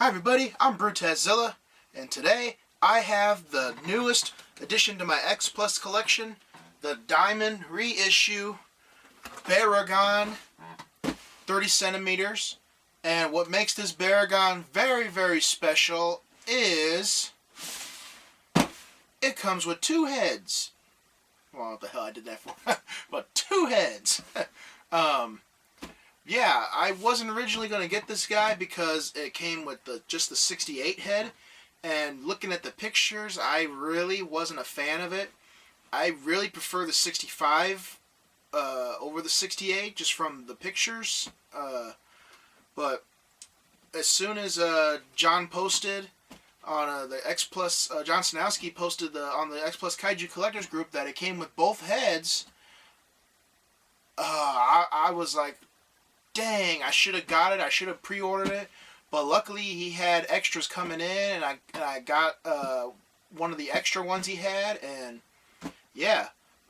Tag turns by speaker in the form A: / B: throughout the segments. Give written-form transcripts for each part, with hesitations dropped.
A: Hi everybody, I'm Brutazilla, and today I have the newest addition to my X-Plus collection, the Diamond Reissue Baragon 30 centimeters. And what makes this Baragon very, very special is it comes with two heads. Well, what the hell I did that for? But two heads. Yeah, I wasn't originally going to get this guy because it came with just the 68 head, and looking at the pictures, I really wasn't a fan of it. I really prefer the 65 over the 68, just from the pictures. But as soon as John posted on the X-Plus, John Sanowski posted on the X-Plus Kaiju Collectors group that it came with both heads, I was like, dang, I should have got it. I should have pre-ordered it. But luckily he had extras coming in, and I got one of the extra ones he had, and yeah.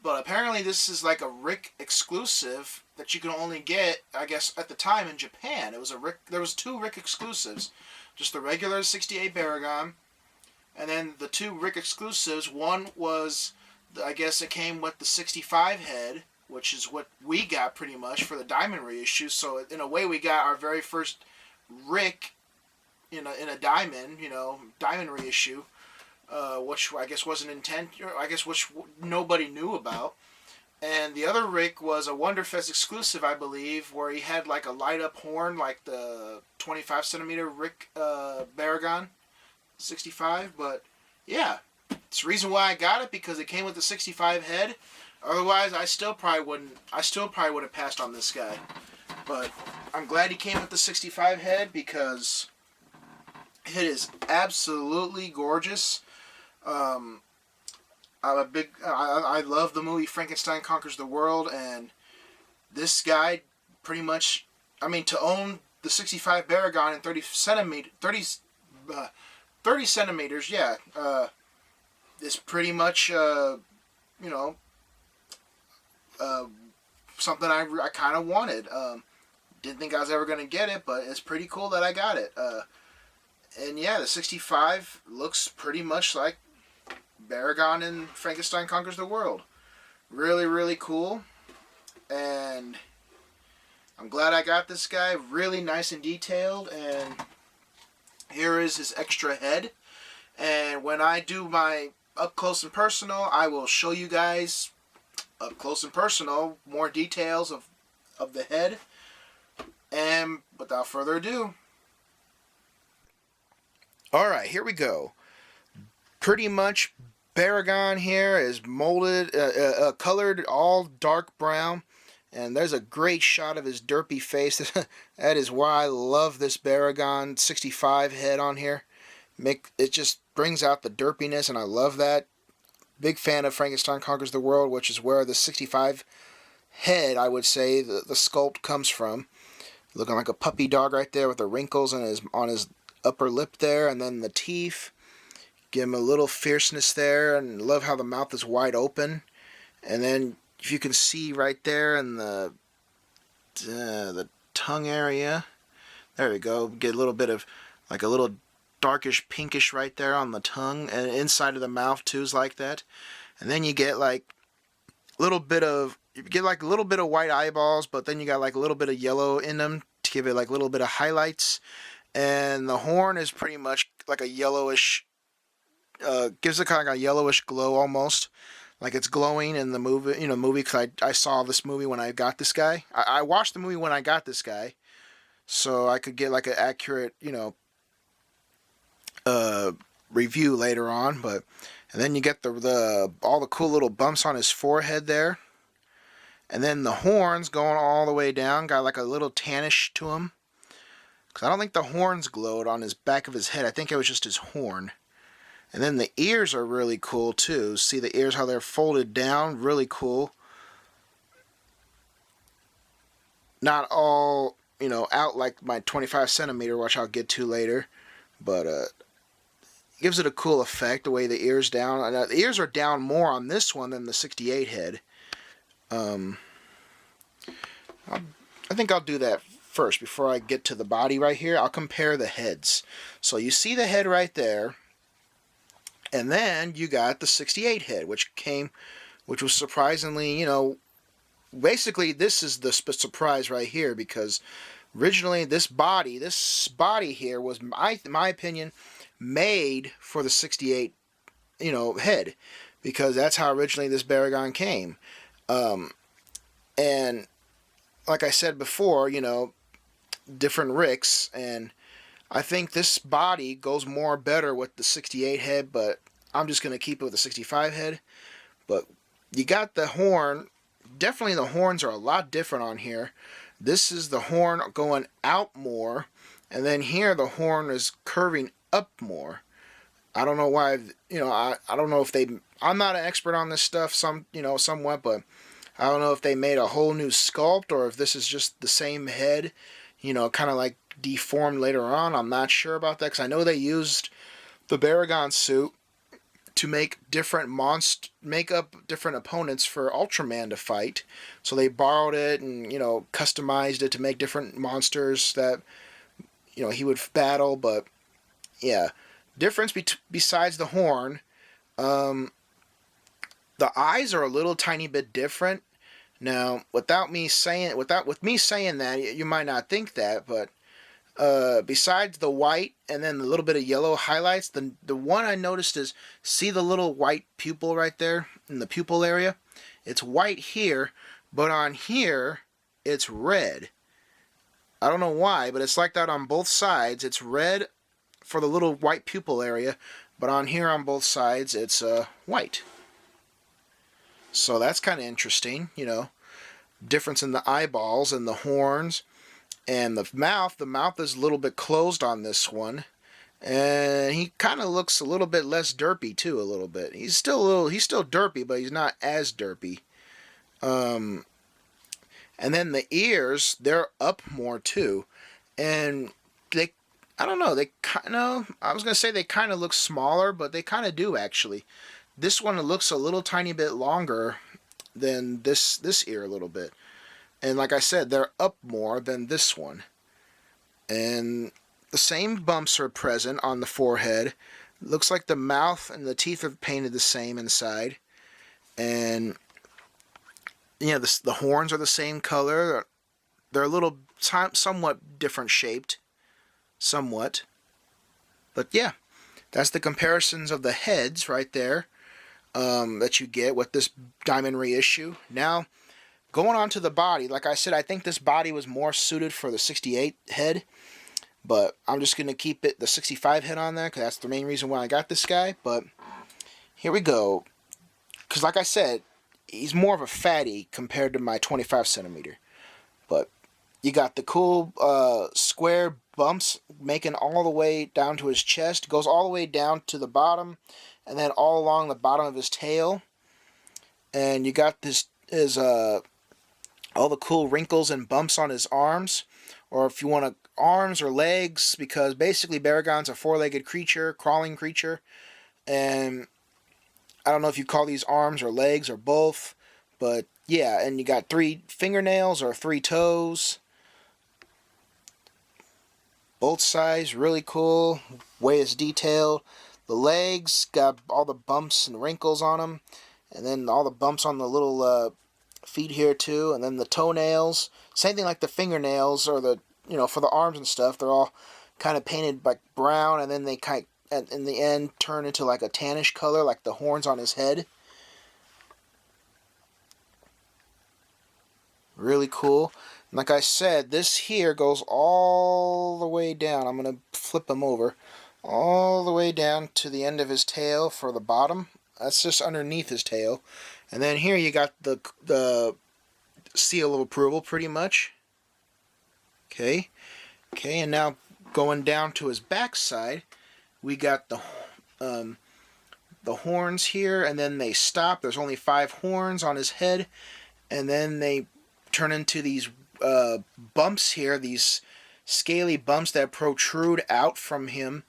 A: But apparently this is like a Rick exclusive that you can only get, I guess, at the time in Japan. It was there was two Rick exclusives. Just the regular 68 Baragon, and then the two Rick exclusives. One was, I guess it came with the 65 head, which is what we got pretty much for the Diamond reissue. So in a way, we got our very first Rick in a Diamond, Diamond reissue, which I guess wasn't which nobody knew about. And the other Rick was a Wonderfest exclusive, I believe, where he had like a light up horn, like the 25 centimeter Rick Baragon 65. But yeah, it's the reason why I got it, because it came with the 65 head. Otherwise, I still probably would have passed on this guy. But I'm glad he came with the 65 head, because it is absolutely gorgeous. I love the movie Frankenstein Conquers the World, and this guy pretty much, to own the 65 Baragon in 30 centimeters, yeah, is pretty much, something I kind of wanted. Didn't think I was ever going to get it, but it's pretty cool that I got it. And yeah, the 65 looks pretty much like Baragon in Frankenstein Conquers the World. Really, really cool. And I'm glad I got this guy. Really nice and detailed. And here is his extra head. And when I do my up close and personal, I will show you guys up close and personal more details of the head. And without further ado, alright, here we go. Pretty much Baragon here is molded, colored all dark brown, and there's a great shot of his derpy face. That is why I love this Baragon 65 head on here. It just brings out the derpiness, and I love that. Big fan of Frankenstein Conquers the World, which is where the 65 head, I would say, the sculpt comes from. Looking like a puppy dog right there with the wrinkles on his upper lip there, and then the teeth. Give him a little fierceness there, and love how the mouth is wide open. And then, if you can see right there in the tongue area, there we go. Get a little bit of, like a little darkish pinkish right there on the tongue, and inside of the mouth too is like that. And then you get like a little bit of white eyeballs, but then you got like a little bit of yellow in them to give it like a little bit of highlights. And the horn is pretty much like a yellowish, gives it kind of like a yellowish glow almost, like it's glowing in the movie. Because I saw this movie when I got this guy. I watched the movie when I got this guy, so I could get like an accurate, review later on. And then you get all the cool little bumps on his forehead there, and then the horns going all the way down, got like a little tannish to him, because I don't think the horns glowed on his back of his head. I think it was just his horn. And then the ears are really cool too. See the ears, how they're folded down, really cool. Not all out like my 25 centimeter, which I'll get to later, but gives it a cool effect the way the ears down. The ears are down more on this one than the 68 head. I think I'll do that first, before I get to the body right here, I'll compare the heads. So you see the head right there, and then you got the 68 head, which was surprisingly, basically this is the surprise right here, because originally this body here was, in my opinion, made for the 68, head, because that's how originally this Baragon came. And like I said before, different ricks, and I think this body goes more better with the 68 head, but I'm just going to keep it with the 65 head. But you got the horn. Definitely the horns are a lot different on here. This is the horn going out more, and then here the horn is curving up more. I don't know why, I don't know if I'm not an expert on this stuff, somewhat, but I don't know if they made a whole new sculpt or if this is just the same head, kind of like deformed later on. I'm not sure about that, because I know they used the Baragon suit to make up different opponents for Ultraman to fight. So they borrowed it and, customized it to make different monsters that, he would battle. But yeah, difference besides the horn, the eyes are a little tiny bit different. Now, with me saying that, you might not think that, but besides the white and then the little bit of yellow highlights, the one I noticed is, see the little white pupil right there in the pupil area? It's white here, but on here it's red. I don't know why, but it's like that on both sides. It's red for the little white pupil area, but on here on both sides it's white. So that's kind of interesting, difference in the eyeballs and the horns. And the mouth is a little bit closed on this one, and he kind of looks a little bit less derpy too. A little bit. He's still derpy, but he's not as derpy. And then the ears, they're up more too, and I don't know. I was gonna say they kind of look smaller, but they kind of do actually. This one looks a little tiny bit longer than this ear a little bit. And like I said, they're up more than this one. And the same bumps are present on the forehead. Looks like the mouth and the teeth are painted the same inside. And the horns are the same color. They're a little somewhat different shaped. Somewhat. But yeah, that's the comparisons of the heads right there that you get with this Diamond reissue. Now, going on to the body, like I said, I think this body was more suited for the 68 head, but I'm just going to keep the 65 head on there, because that's the main reason why I got this guy. But here we go, because like I said, he's more of a fatty compared to my 25 centimeter. But you got the cool square bumps making all the way down to his chest, goes all the way down to the bottom, and then all along the bottom of his tail. And you got all the cool wrinkles and bumps on his arms, or if you want arms or legs, because basically Baragon's a four-legged creature, crawling creature, and I don't know if you call these arms or legs or both, but yeah, and you got 3 fingernails or 3 toes, both sides, really cool, way it's detailed. The legs got all the bumps and wrinkles on them, and then all the bumps on the little feet here too, and then the toenails, same thing like the fingernails, or the for the arms and stuff, they're all kind of painted like brown, and then they in the end turn into like a tannish color, like the horns on his head. Really cool. And like I said, this here goes all the way down. I'm gonna flip him over all the way down to the end of his tail for the bottom. That's just underneath his tail. And then here you got the seal of approval, pretty much. Okay, and now going down to his backside, we got the horns here, and then they stop. There's only 5 horns on his head, and then they turn into these bumps here, these scaly bumps that protrude out from him,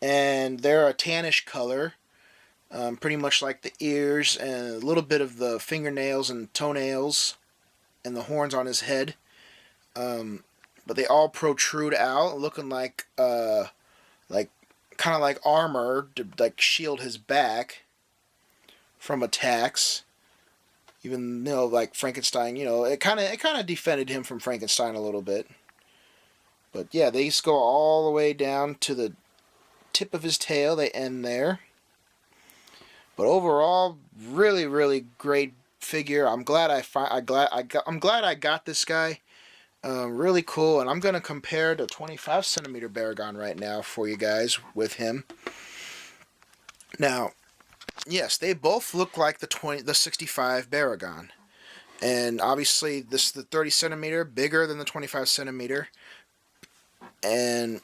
A: and they're a tannish color. Pretty much like the ears and a little bit of the fingernails and toenails and the horns on his head. but they all protrude out, looking like kind of like armor to like shield his back from attacks. Even like Frankenstein, it kind of defended him from Frankenstein a little bit. But yeah, these go all the way down to the tip of his tail. They end there. But overall, really, really great figure. I'm glad I'm glad I got this guy. Really cool, and I'm gonna compare the 25cm Baragon right now for you guys with him. Now, yes, they both look like the 65 Baragon, and obviously this is the 30cm, bigger than the 25cm, and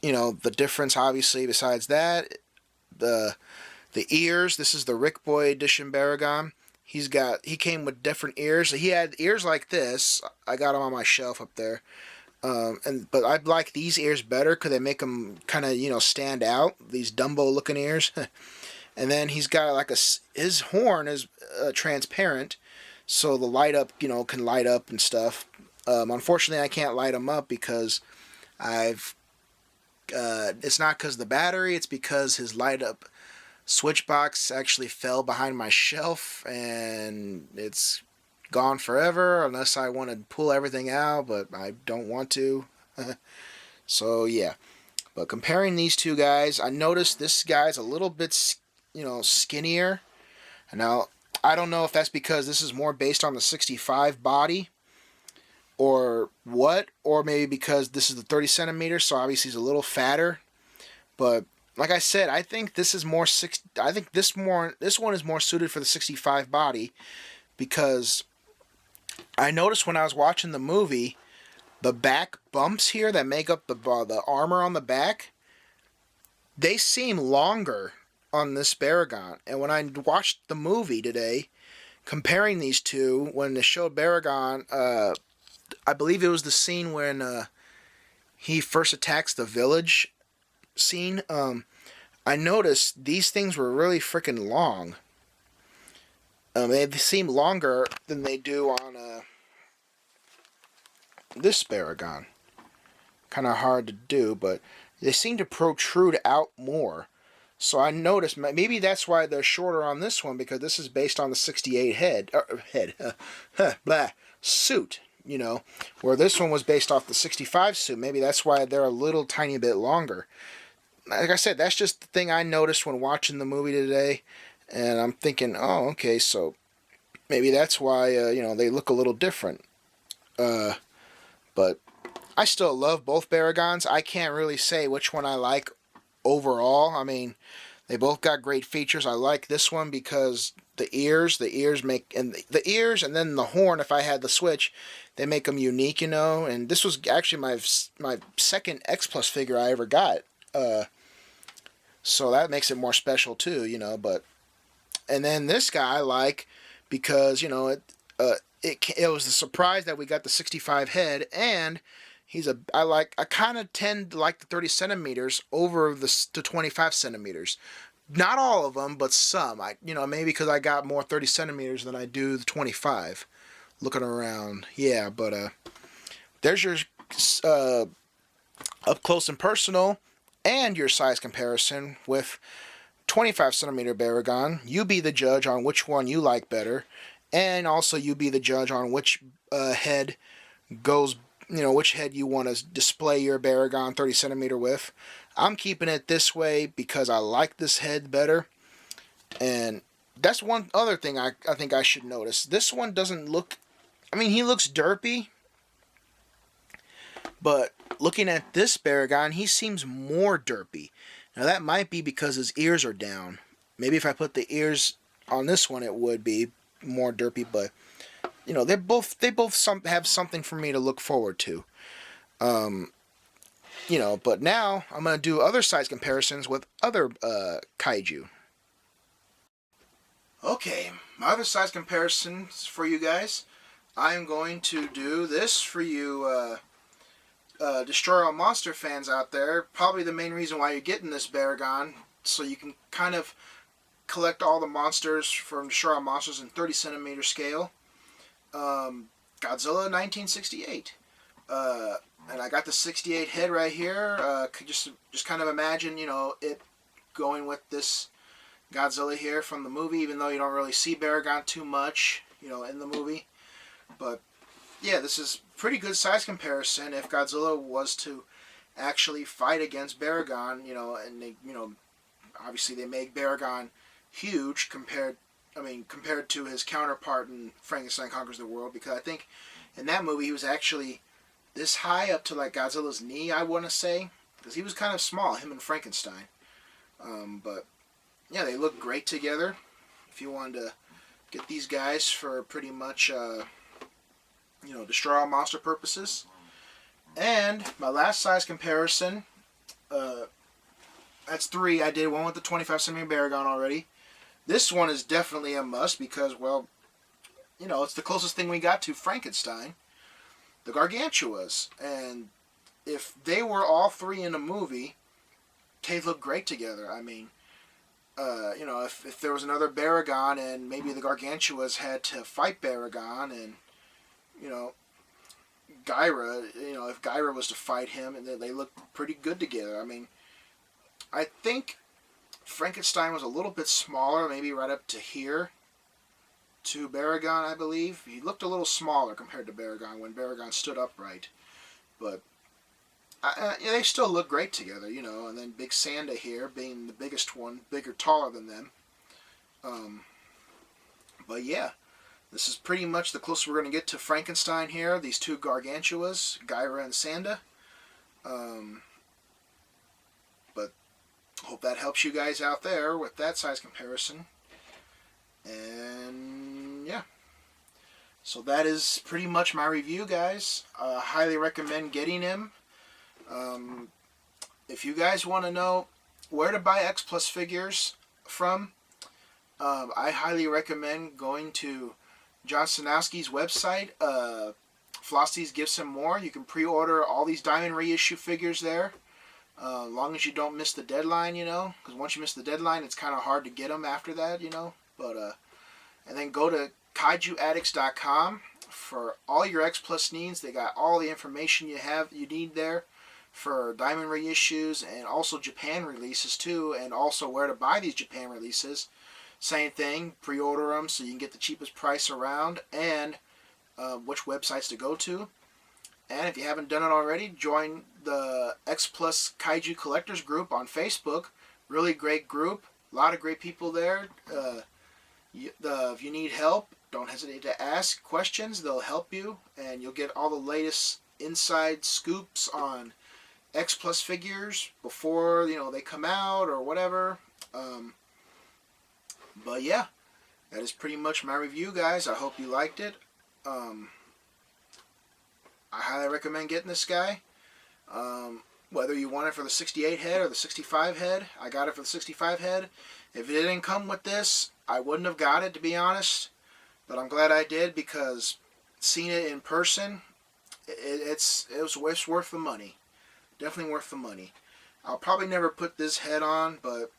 A: the difference obviously besides that, the ears. This is the Rick Boy Edition Baragon. He came with different ears. He had ears like this. I got them on my shelf up there. But I like these ears better because they make them kind of stand out. These Dumbo looking ears. And then he's got like his horn is transparent, so the light up can light up and stuff. Unfortunately, I can't light them up because it's not because of the battery. It's because his light up switch box actually fell behind my shelf and it's gone forever unless I want to pull everything out, but I don't want to. So yeah, but comparing these two guys, I noticed this guy's a little bit skinnier. And now I don't know if that's because this is more based on the 65 body or what, or maybe because this is the 30cm, so obviously he's a little fatter. But like I said, I think this is more I think this one is more suited for the 65 body, because I noticed when I was watching the movie, the back bumps here that make up the armor on the back, they seem longer on this Baragon. And when I watched the movie today, comparing these two, when they showed Baragon, I believe it was the scene when he first attacks the village scene. I noticed these things were really freaking long. They seem longer than they do on this Baragon. Kind of hard to do, but they seem to protrude out more. So I noticed maybe that's why they're shorter on this one, because this is based on the 68 suit. Where this one was based off the 65 suit. Maybe that's why they're a little tiny bit longer. Like I said, that's just the thing I noticed when watching the movie today, and I'm thinking, oh, okay, so maybe that's why they look a little different. But I still love both Baragons. I can't really say which one I like overall. I mean, they both got great features. I like this one because the ears make, and the ears and then the horn, if I had the switch, they make them unique, and this was actually my second X-Plus figure I ever got. So that makes it more special too, but, and then this guy I like because, it was the surprise that we got the 65 head, and I kind of tend to like the 30cm over the 25cm. Not all of them, but some. Maybe because I got more 30cm than I do the 25. Looking around, yeah. But there's your up close and personal, and your size comparison with 25cm Baragon. You be the judge on which one you like better, and also you be the judge on which head goes. Which head you want to display your Baragon 30cm with. I'm keeping it this way because I like this head better. And that's one other thing I think I should notice. This one doesn't look... I mean, he looks derpy. But looking at this Baragon, he seems more derpy. Now that might be because his ears are down. Maybe if I put the ears on this one, it would be more derpy, but... they both have something for me to look forward to. But now I'm going to do other size comparisons with other kaiju. Okay, my other size comparisons for you guys. I am going to do this for you Destroy All Monster fans out there. Probably the main reason why you're getting this Baragon, so you can kind of collect all the monsters from Destroy All Monsters in 30cm scale. Godzilla 1968. And I got the 68 head right here. Could just kind of imagine, you know, it going with this Godzilla here from the movie, even though you don't really see Baragon too much, you know, in the movie. But yeah, this is pretty good size comparison if Godzilla was to actually fight against Baragon, you know, and they, you know, obviously they make Baragon huge compared to his counterpart in Frankenstein Conquers the World, because I think in that movie he was actually this high up to like Godzilla's knee, I want to say, because he was kind of small, him and Frankenstein. But yeah, they look great together. If you wanted to get these guys for pretty much, you know, destroy all monster purposes. And my last size comparison, that's three. I did one with the 25cm Baragon already. This one is definitely a must because, well, you know, it's the closest thing we got to Frankenstein, the Gargantuas. And if they were all three in a movie, they'd look great together. I mean, you know, if there was another Baragon and maybe the Gargantuas had to fight Baragon, and, you know, Gyra, you know, if Gyra was to fight him, and they look pretty good together. I mean, I think Frankenstein was a little bit smaller, maybe right up to here, to Baragon, I believe. He looked a little smaller compared to Baragon when Baragon stood upright. But yeah, they still look great together, you know. And then Big Sanda here being the biggest one, bigger, taller than them. But yeah, this is pretty much the closest we're going to get to Frankenstein here. These two Gargantuas, Gyra and Sanda. But hope that helps you guys out there with that size comparison. And yeah, so that is pretty much my review, guys. Highly recommend getting him. If you guys want to know where to buy X-Plus figures from, I highly recommend going to John Stanowski's website, Flossie's Gifts and More. You can pre-order all these Diamond reissue figures there, as long as you don't miss the deadline, you know, because once you miss the deadline, it's kind of hard to get them after that, you know. But and then go to kaijuaddicts.com for all your X-Plus needs. They got all the information you need there for Diamond reissues and also Japan releases too, and also where to buy these Japan releases. Same thing, pre-order them so you can get the cheapest price around, and which websites to go to. And if you haven't done it already, join the X-Plus Kaiju Collectors group on Facebook. Really great group. A lot of great people there. If you need help, don't hesitate to ask questions. They'll help you, and you'll get all the latest inside scoops on X-Plus figures before, you know, they come out or whatever. But yeah, that is pretty much my review, guys. I hope you liked it. I highly recommend getting this guy. Whether you want it for the 68 head or the 65 head, I got it for the 65 head. If it didn't come with this, I wouldn't have got it, to be honest. But I'm glad I did, because seeing it in person, it was worth the money. Definitely worth the money. I'll probably never put this head on, but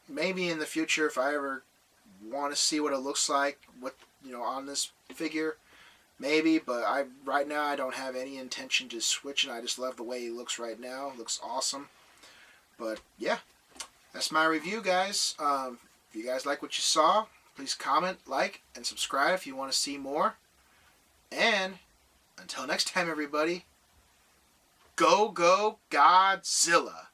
A: maybe in the future, if I ever want to see what it looks like with, you know, on this figure, maybe. But right now I don't have any intention to switch, and I just love the way he looks right now. Looks awesome. But yeah, that's my review, guys. If you guys like what you saw, please comment, like, and subscribe if you want to see more. And until next time, everybody, go Godzilla!